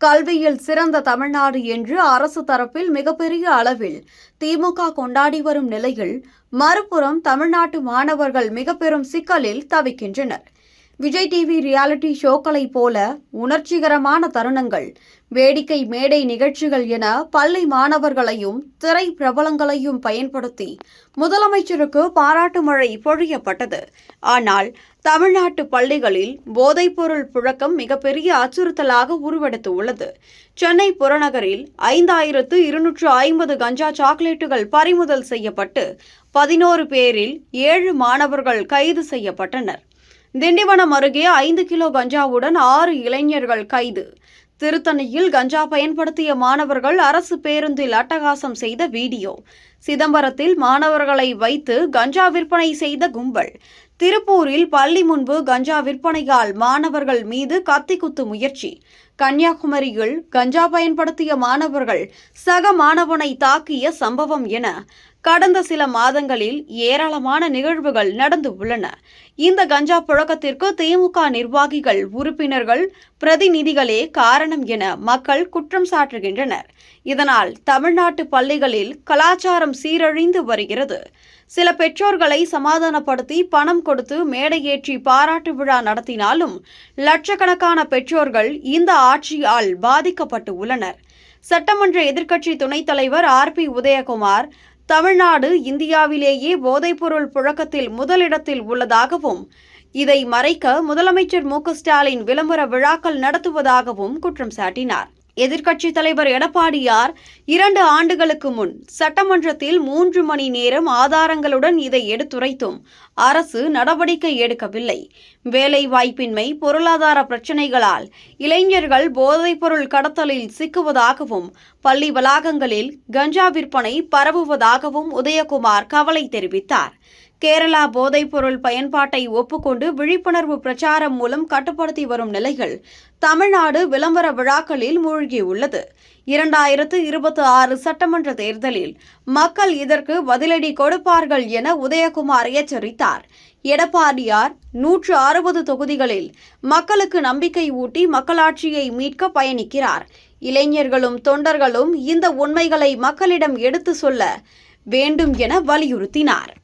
கல்வியில் சிறந்த தமிழ்நாடு என்று அரசு தரப்பில் மிகப்பெரிய அளவில் திமுக கொண்டாடி வரும் நிலையில், மறுபுறம் தமிழ்நாட்டு மாணவர்கள் மிக பெரும் சிக்கலில் தவிக்கின்றனர். விஜய் டிவி ரியாலிட்டி ஷோக்களைப் போல உணர்ச்சிகரமான தருணங்கள், வேடிக்கை மேடை நிகழ்ச்சிகள் என பள்ளி மாணவர்களையும் திரை பிரபலங்களையும் பயன்படுத்தி முதலமைச்சருக்கு பாராட்டு மழை பொழியப்பட்டது. ஆனால் தமிழ்நாட்டு பள்ளிகளில் போதைப்பொருள் புழக்கம் மிகப்பெரிய அச்சுறுத்தலாக உருவெடுத்துள்ளது. சென்னை புறநகரில் 5250 கஞ்சா சாக்லேட்டுகள் பறிமுதல் செய்யப்பட்டு 11 பேரில் 7 மாணவர்கள் கைது செய்யப்பட்டனர். திண்டிவனம் அருகே 5 கிலோ கஞ்சாவுடன் 6 இளைஞர்கள் கைது. திருத்தணியில் கஞ்சா பயன்படுத்திய மாணவர்கள் அரசு பேருந்தில் அட்டகாசம் செய்த வீடியோ. சிதம்பரத்தில் மாணவர்களை வைத்து கஞ்சா விற்பனை செய்த கும்பல். திருப்பூரில் பள்ளி முன்பு கஞ்சா விற்பனையால் மாணவர்கள் மீது கத்தி குத்து முயற்சி. கன்னியாகுமரியில் கஞ்சா பயன்படுத்திய மாணவர்கள் சக மாணவனை தாக்கிய சம்பவம் என கடந்த சில மாதங்களில் ஏராளமான நிகழ்வுகள் நடந்து உள்ளன. இந்த கஞ்சா புழக்கத்திற்கு திமுக நிர்வாகிகள், உறுப்பினர்கள், பிரதிநிதிகளே காரணம் என மக்கள் குற்றம் சாட்டுகின்றனர். இதனால் தமிழ்நாட்டு பள்ளிகளில் கலாச்சாரம் சீரழிந்து வருகிறது. சில பெற்றோர்களை சமாதானப்படுத்தி பணம் கொடுத்து மேடையேற்றி பாராட்டு விழா நடத்தினாலும் லட்சக்கணக்கான பெற்றோர்கள் இந்த ஆட்சியால் பாதிக்கப்பட்டு உள்ளனர். சட்டமன்ற எதிர்க்கட்சி துணைத் தலைவர் RP உதயகுமார், தமிழ்நாடு இந்தியாவிலேயே போதைப்பொருள் புழக்கத்தில் முதலிடத்தில் உள்ளதாகவும், இதை மறைக்க முதலமைச்சர் மு.க.ஸ்டாலின் விளம்பர விழாக்கள் நடத்துவதாகவும் குற்றம் சாட்டினார். எதிர்க்கட்சித் தலைவர் எடப்பாடியார் 2 ஆண்டுகளுக்கு முன் சட்டமன்றத்தில் 3 மணி நேரம் ஆதாரங்களுடன் இதை எடுத்துரைத்தும் அரசு நடவடிக்கை எடுக்கவில்லை. வேலைவாய்ப்பின்மை, பொருளாதார பிரச்சினைகளால் இளைஞர்கள் போதைப்பொருள் கடத்தலில் சிக்குவதாகவும், பள்ளி வளாகங்களில் கஞ்சா விற்பனை பரவுவதாகவும் உதயகுமார் கவலை தெரிவித்தார். கேரளா போதைப்பொருள் பயன்பாட்டை ஒப்புக்கொண்டு விழிப்புணர்வு பிரச்சாரம் மூலம் கட்டுப்படுத்தி வரும் நிலையில் தமிழ்நாடு விளம்பர விழாக்களில் மூழ்கியுள்ளது. 2026 சட்டமன்ற தேர்தலில் மக்கள் இதற்கு பதிலடி கொடுப்பார்கள் என உதயகுமார் எச்சரித்தார். எடப்பாடியார் 160 தொகுதிகளில் மக்களுக்கு நம்பிக்கை ஊட்டி மக்களாட்சியை மீட்க பயணிக்கிறார். இளைஞர்களும் தொண்டர்களும் இந்த உண்மைகளை மக்களிடம் எடுத்து சொல்ல வேண்டும் என வலியுறுத்தினார்.